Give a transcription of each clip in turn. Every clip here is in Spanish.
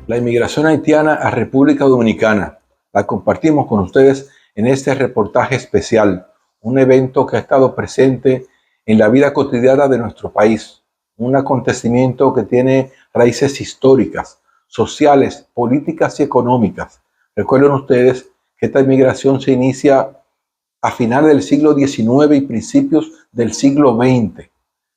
La inmigración haitiana a República Dominicana. La compartimos con ustedes en este reportaje especial, un evento que ha estado presente en la vida cotidiana de nuestro país, un acontecimiento que tiene raíces históricas, sociales, políticas y económicas. Recuerden ustedes que esta inmigración se inicia a finales del siglo XIX y principios del siglo XX.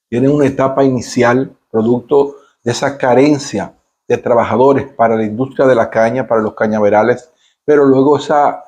Tiene una etapa inicial producto de esa carencia de trabajadores para la industria de la caña, para los cañaverales, pero luego esa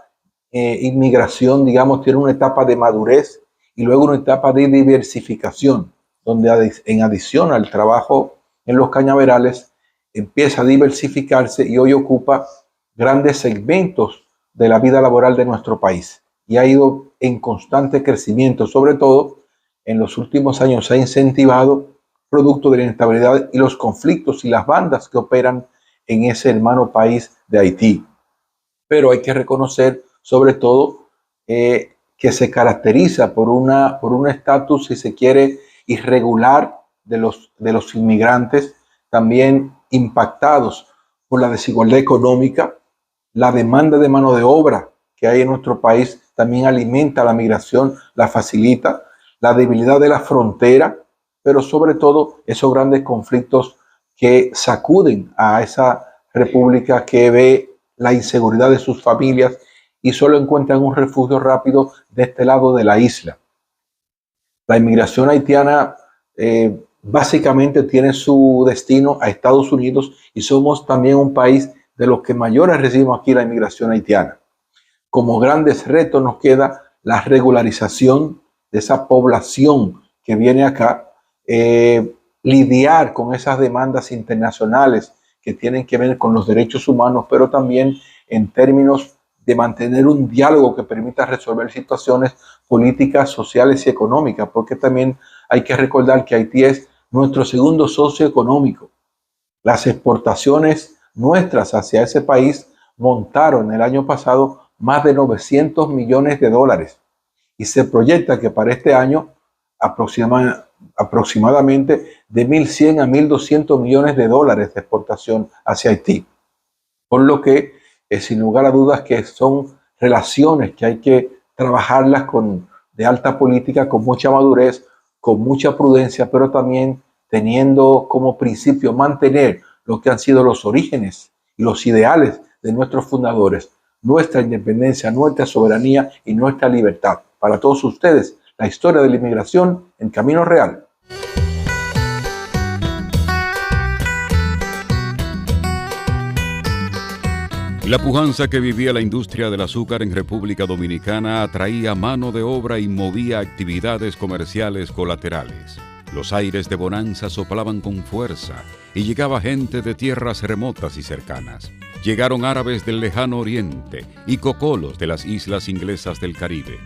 inmigración, digamos, tiene una etapa de madurez y luego una etapa de diversificación, donde en adición al trabajo en los cañaverales, empieza a diversificarse y hoy ocupa grandes segmentos de la vida laboral de nuestro país y ha ido en constante crecimiento, sobre todo en los últimos años se ha incentivado producto de la inestabilidad y los conflictos y las bandas que operan en ese hermano país de Haití. Pero hay que reconocer, sobre todo, que se caracteriza por un estatus, si se quiere, irregular de los inmigrantes, también impactados por la desigualdad económica, la demanda de mano de obra que hay en nuestro país también alimenta la migración, la facilita, la debilidad de la frontera, pero sobre todo esos grandes conflictos que sacuden a esa república que ve la inseguridad de sus familias y solo encuentran un refugio rápido de este lado de la isla. La inmigración haitiana básicamente tiene su destino a Estados Unidos y somos también un país de los que mayores recibimos aquí la inmigración haitiana. Como grandes retos nos queda la regularización de esa población que viene acá, lidiar con esas demandas internacionales que tienen que ver con los derechos humanos, pero también en términos de mantener un diálogo que permita resolver situaciones políticas, sociales y económicas, porque también hay que recordar que Haití es nuestro segundo socio económico. Las exportaciones nuestras hacia ese país montaron el año pasado más de 900 millones de dólares y se proyecta que para este año aproximadamente de 1.100 a 1.200 millones de dólares de exportación hacia Haití. Por lo que, sin lugar a dudas, que son relaciones que hay que trabajarlas de alta política, con mucha madurez, con mucha prudencia, pero también teniendo como principio mantener lo que han sido los orígenes y los ideales de nuestros fundadores, nuestra independencia, nuestra soberanía y nuestra libertad. Para todos ustedes, la historia de la inmigración en Camino Real. La pujanza que vivía la industria del azúcar en República Dominicana atraía mano de obra y movía actividades comerciales colaterales. Los aires de bonanza soplaban con fuerza y llegaba gente de tierras remotas y cercanas. Llegaron árabes del lejano oriente y cocolos de las islas inglesas del Caribe.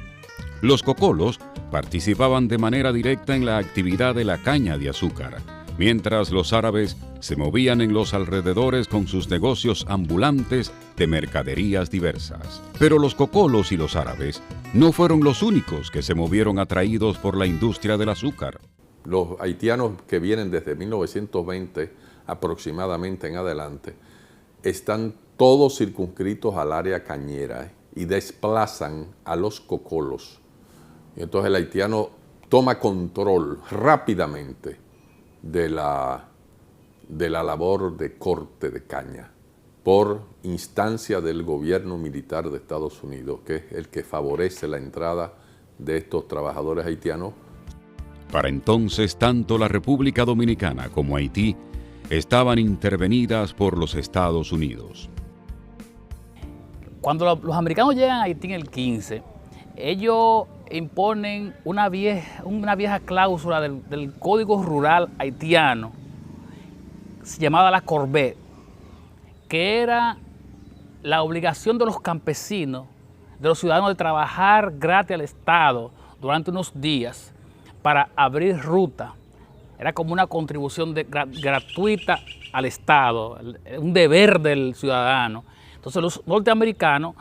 Los cocolos participaban de manera directa en la actividad de la caña de azúcar, mientras los árabes se movían en los alrededores con sus negocios ambulantes de mercaderías diversas. Pero los cocolos y los árabes no fueron los únicos que se movieron atraídos por la industria del azúcar. Los haitianos que vienen desde 1920 aproximadamente en adelante están todos circunscritos al área cañera y desplazan a los cocolos. Y entonces el haitiano toma control rápidamente de la labor de corte de caña por instancia del gobierno militar de Estados Unidos, que es el que favorece la entrada de estos trabajadores haitianos. Para entonces, tanto la República Dominicana como Haití estaban intervenidas por los Estados Unidos. Cuando los americanos llegan a Haití en el 15, ellos imponen una vieja cláusula del Código Rural haitiano, llamada la Corvée, que era la obligación de los campesinos, de los ciudadanos, de trabajar gratis al Estado durante unos días para abrir ruta. Era como una contribución gratuita al Estado, un deber del ciudadano. Entonces los norteamericanos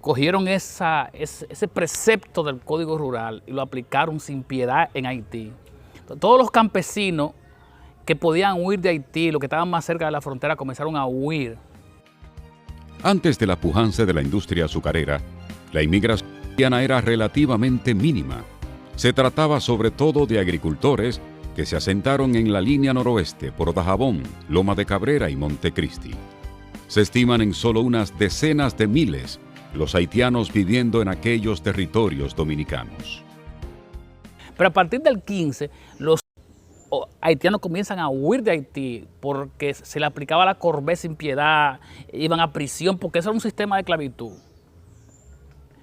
cogieron ese precepto del Código Rural y lo aplicaron sin piedad en Haití. Entonces, todos los campesinos que podían huir de Haití, los que estaban más cerca de la frontera, comenzaron a huir. Antes de la pujanza de la industria azucarera, la inmigración haitiana era relativamente mínima. Se trataba sobre todo de agricultores que se asentaron en la línea noroeste por Dajabón, Loma de Cabrera y Montecristi. Se estiman en solo unas decenas de miles los haitianos viviendo en aquellos territorios dominicanos. Pero a partir del 15, los haitianos comienzan a huir de Haití porque se le aplicaba la Corvée sin piedad, iban a prisión porque eso era un sistema de esclavitud,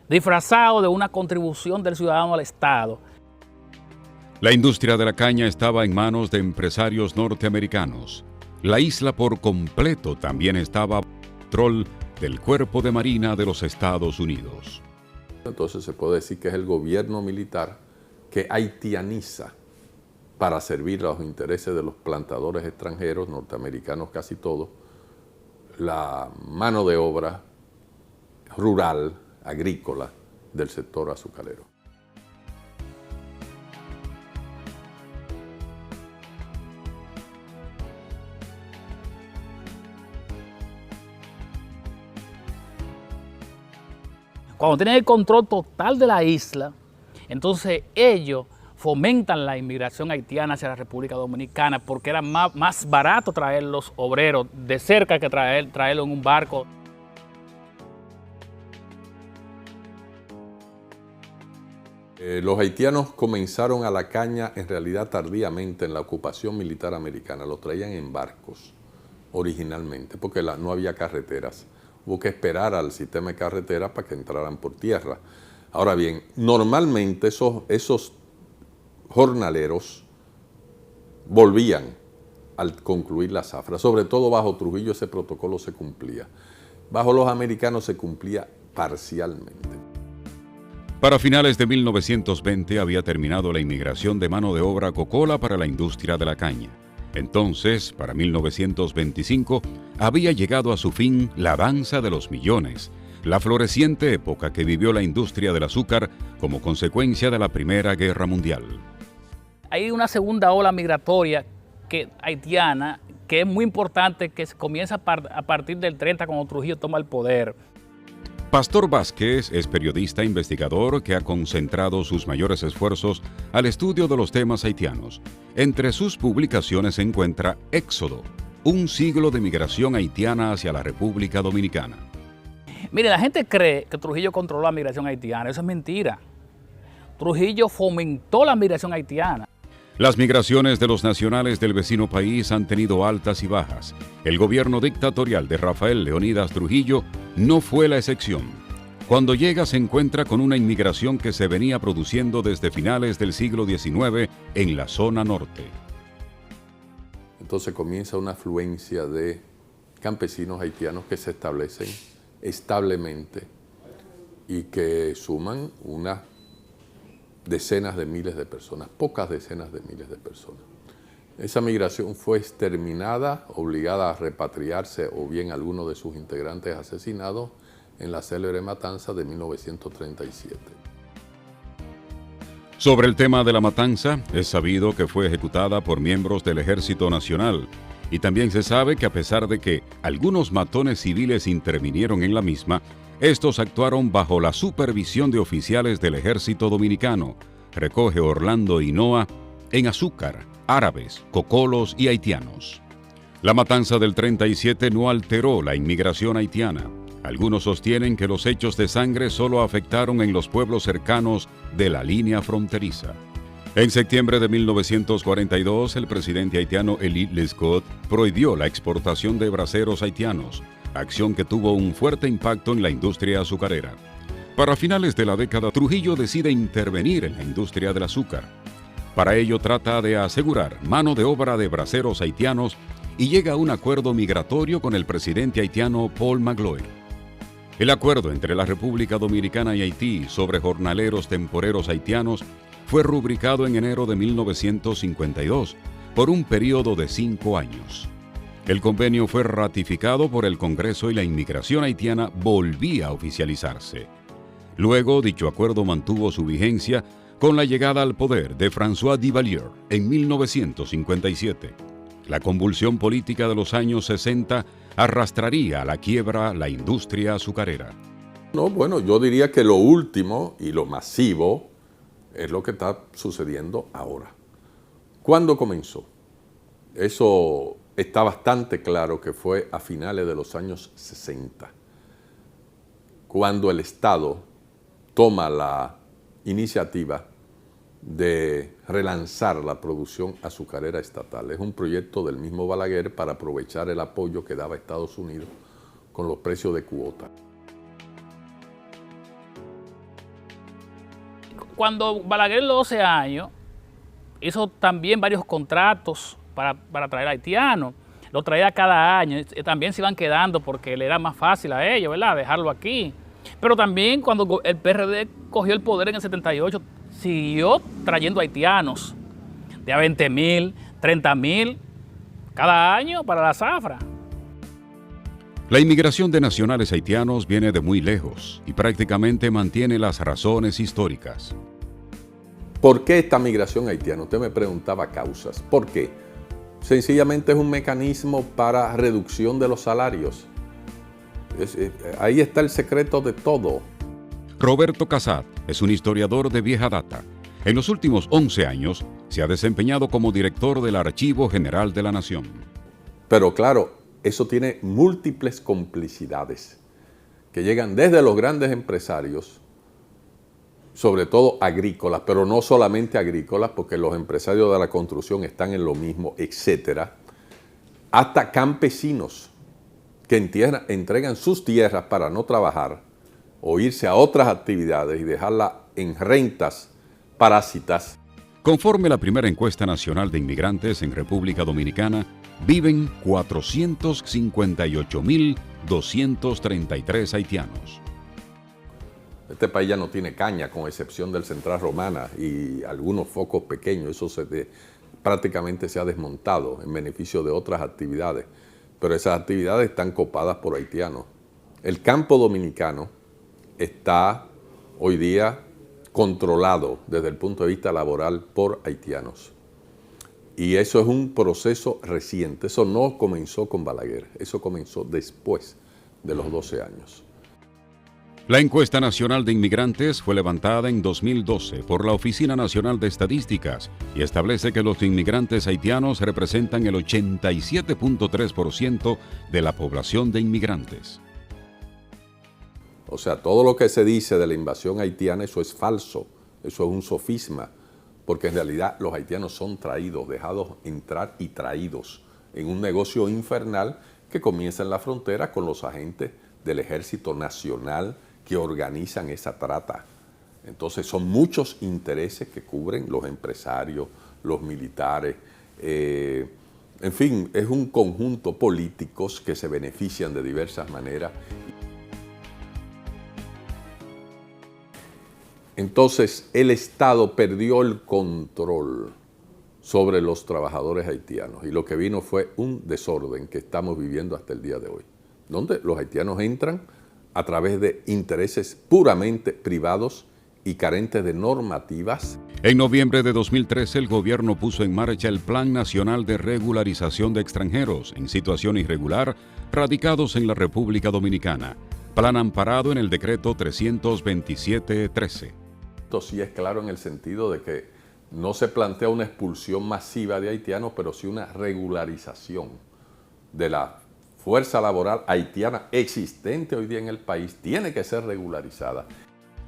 disfrazado de una contribución del ciudadano al Estado. La industria de la caña estaba en manos de empresarios norteamericanos. La isla por completo también estaba bajo control del Cuerpo de Marina de los Estados Unidos. Entonces se puede decir que es el gobierno militar que haitianiza para servir a los intereses de los plantadores extranjeros, norteamericanos casi todos, la mano de obra rural, agrícola del sector azucarero. Cuando tienen el control total de la isla, entonces ellos fomentan la inmigración haitiana hacia la República Dominicana porque era más barato traer los obreros de cerca que traerlo en un barco. Los haitianos comenzaron a la caña en realidad tardíamente en la ocupación militar americana. Lo traían en barcos originalmente porque no había carreteras. Hubo que esperar al sistema de carreteras para que entraran por tierra. Ahora bien, normalmente esos jornaleros volvían al concluir la zafra. Sobre todo bajo Trujillo ese protocolo se cumplía. Bajo los americanos se cumplía parcialmente. Para finales de 1920 había terminado la inmigración de mano de obra cocola para la industria de la caña. Entonces, para 1925, había llegado a su fin la danza de los millones, la floreciente época que vivió la industria del azúcar como consecuencia de la Primera Guerra Mundial. Hay una segunda ola migratoria haitiana que es muy importante, que comienza a partir del 30 cuando Trujillo toma el poder. Pastor Vázquez es periodista investigador que ha concentrado sus mayores esfuerzos al estudio de los temas haitianos. Entre sus publicaciones se encuentra Éxodo, un siglo de migración haitiana hacia la República Dominicana. Mire, la gente cree que Trujillo controló la migración haitiana. Eso es mentira. Trujillo fomentó la migración haitiana. Las migraciones de los nacionales del vecino país han tenido altas y bajas. El gobierno dictatorial de Rafael Leónidas Trujillo no fue la excepción. Cuando llega se encuentra con una inmigración que se venía produciendo desde finales del siglo XIX en la zona norte. Entonces comienza una afluencia de campesinos haitianos que se establecen establemente y que suman unas decenas de miles de personas, pocas decenas de miles de personas. Esa migración fue exterminada, obligada a repatriarse o bien algunos de sus integrantes asesinados en la célebre matanza de 1937. Sobre el tema de la matanza, es sabido que fue ejecutada por miembros del Ejército Nacional y también se sabe que a pesar de que algunos matones civiles intervinieron en la misma, estos actuaron bajo la supervisión de oficiales del Ejército Dominicano, recoge Orlando Hinoa, en azúcar, árabes, cocolos y haitianos. La matanza del 37 no alteró la inmigración haitiana. Algunos sostienen que los hechos de sangre solo afectaron en los pueblos cercanos de la línea fronteriza. En septiembre de 1942, el presidente haitiano Élie Lescot prohibió la exportación de braseros haitianos, acción que tuvo un fuerte impacto en la industria azucarera. Para finales de la década, Trujillo decide intervenir en la industria del azúcar. Para ello trata de asegurar mano de obra de braseros haitianos y llega a un acuerdo migratorio con el presidente haitiano Paul Magloire. El acuerdo entre la República Dominicana y Haití sobre jornaleros temporeros haitianos fue rubricado en enero de 1952 por un periodo de 5 años. El convenio fue ratificado por el Congreso y la inmigración haitiana volvía a oficializarse. Luego, dicho acuerdo mantuvo su vigencia con la llegada al poder de François Duvalier en 1957. La convulsión política de los años 60 arrastraría a la quiebra la industria azucarera. No, bueno, yo diría que lo último y lo masivo es lo que está sucediendo ahora. ¿Cuándo comenzó? Eso está bastante claro que fue a finales de los años 60, cuando el Estado toma la iniciativa de relanzar la producción azucarera estatal. Es un proyecto del mismo Balaguer para aprovechar el apoyo que daba Estados Unidos con los precios de cuota. Cuando Balaguer en los 12 años hizo también varios contratos para traer haitianos, lo traía cada año, también se iban quedando porque le era más fácil a ellos, ¿verdad?, dejarlo aquí. Pero también cuando el PRD cogió el poder en el 78, siguió trayendo haitianos de a 20,000, 30,000 cada año para la zafra. La inmigración de nacionales haitianos viene de muy lejos y prácticamente mantiene las razones históricas. ¿Por qué esta migración haitiana? Usted me preguntaba causas. ¿Por qué? Sencillamente es un mecanismo para reducción de los salarios. Ahí está el secreto de todo. Roberto Casat es un historiador de vieja data. En los últimos 11 años se ha desempeñado como director del Archivo General de la Nación. Pero claro, eso tiene múltiples complicidades que llegan desde los grandes empresarios, sobre todo agrícolas, pero no solamente agrícolas, porque los empresarios de la construcción están en lo mismo, etcétera, hasta campesinos que entregan sus tierras para no trabajar o irse a otras actividades y dejarla en rentas parásitas. Conforme la primera encuesta nacional de inmigrantes en República Dominicana, viven 458.233 haitianos. Este país ya no tiene caña, con excepción del Central Romana y algunos focos pequeños. Eso prácticamente se ha desmontado en beneficio de otras actividades. Pero esas actividades están copadas por haitianos. El campo dominicano está hoy día controlado desde el punto de vista laboral por haitianos. Y eso es un proceso reciente. Eso no comenzó con Balaguer. Eso comenzó después de los 12 años. La encuesta nacional de inmigrantes fue levantada en 2012 por la Oficina Nacional de Estadísticas y establece que los inmigrantes haitianos representan el 87.3% de la población de inmigrantes. O sea, todo lo que se dice de la invasión haitiana, eso es falso, eso es un sofisma, porque en realidad los haitianos son traídos, dejados entrar y traídos en un negocio infernal que comienza en la frontera con los agentes del Ejército Nacional que organizan esa trata. Entonces son muchos intereses que cubren los empresarios, los militares, en fin, es un conjunto políticos que se benefician de diversas maneras. Entonces el Estado perdió el control sobre los trabajadores haitianos y lo que vino fue un desorden que estamos viviendo hasta el día de hoy, donde los haitianos entran a través de intereses puramente privados y carentes de normativas. En noviembre de 2013, el gobierno puso en marcha el Plan Nacional de Regularización de Extranjeros en situación irregular radicados en la República Dominicana, plan amparado en el decreto 327-13. Esto sí es claro en el sentido de que no se plantea una expulsión masiva de haitianos, pero sí una regularización de la fuerza laboral haitiana existente hoy día en el país. Tiene que ser regularizada.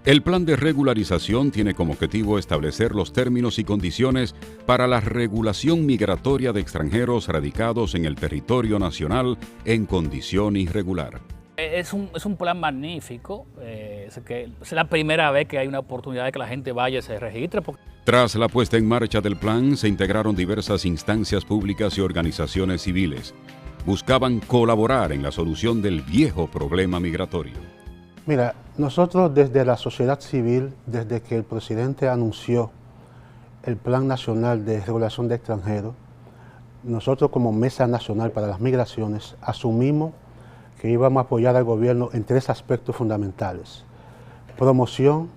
El plan de regularización tiene como objetivo establecer los términos y condiciones para la regulación migratoria de extranjeros radicados en el territorio nacional en condición irregular. Es un plan magnífico, es la primera vez que hay una oportunidad de que la gente vaya y se registre. Tras la puesta en marcha del plan, se integraron diversas instancias públicas y organizaciones civiles. Buscaban colaborar en la solución del viejo problema migratorio. Mira, nosotros desde la sociedad civil, desde que el presidente anunció el Plan Nacional de Regulación de Extranjeros, nosotros como Mesa Nacional para las Migraciones asumimos que íbamos a apoyar al gobierno en 3 aspectos fundamentales: promoción,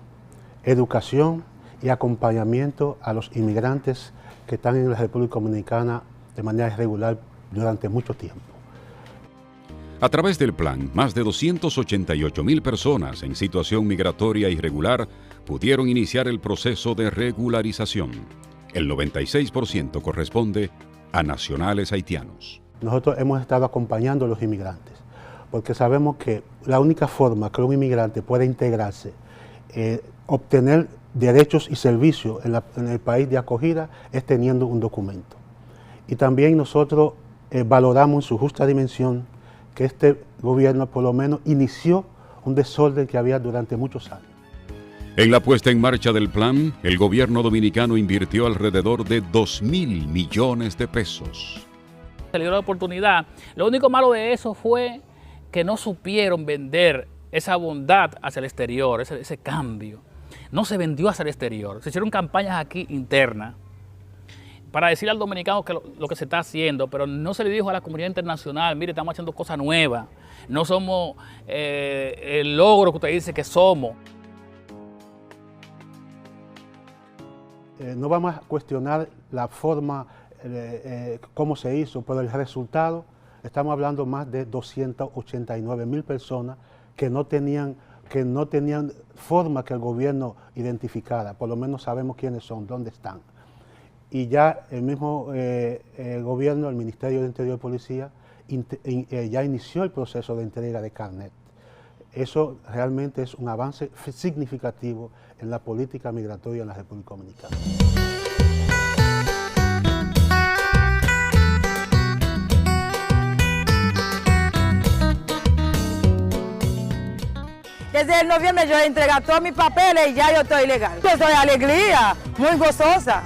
educación y acompañamiento a los inmigrantes que están en la República Dominicana de manera irregular durante mucho tiempo. A través del plan, más de 288.000 personas en situación migratoria irregular pudieron iniciar el proceso de regularización. El 96% corresponde a nacionales haitianos. Nosotros hemos estado acompañando a los inmigrantes, porque sabemos que la única forma que un inmigrante puede integrarse, obtener derechos y servicios en el país de acogida, es teniendo un documento. Y también nosotros valoramos en su justa dimensión que este gobierno por lo menos inició un desorden que había durante muchos años. En la puesta en marcha del plan, el gobierno dominicano invirtió alrededor de 2.000 millones de pesos. Se le dio la oportunidad. Lo único malo de eso fue que no supieron vender esa bondad hacia el exterior, ese cambio. No se vendió hacia el exterior. Se hicieron campañas aquí internas para decirle al dominicano que lo que se está haciendo, pero no se le dijo a la comunidad internacional, mire, estamos haciendo cosas nuevas, no somos el logro que usted dice que somos. No vamos a cuestionar la forma, cómo se hizo, pero el resultado, estamos hablando más de 289.000 personas que no tenían forma que el gobierno identificara. Por lo menos sabemos quiénes son, dónde están. Y ya el mismo gobierno, el Ministerio de Interior y Policía, ya inició el proceso de entrega de carnet. Eso realmente es un avance significativo en la política migratoria en la República Dominicana. Desde el noviembre yo entregué todos mis papeles y ya yo estoy legal. Yo estoy alegría, muy gozosa.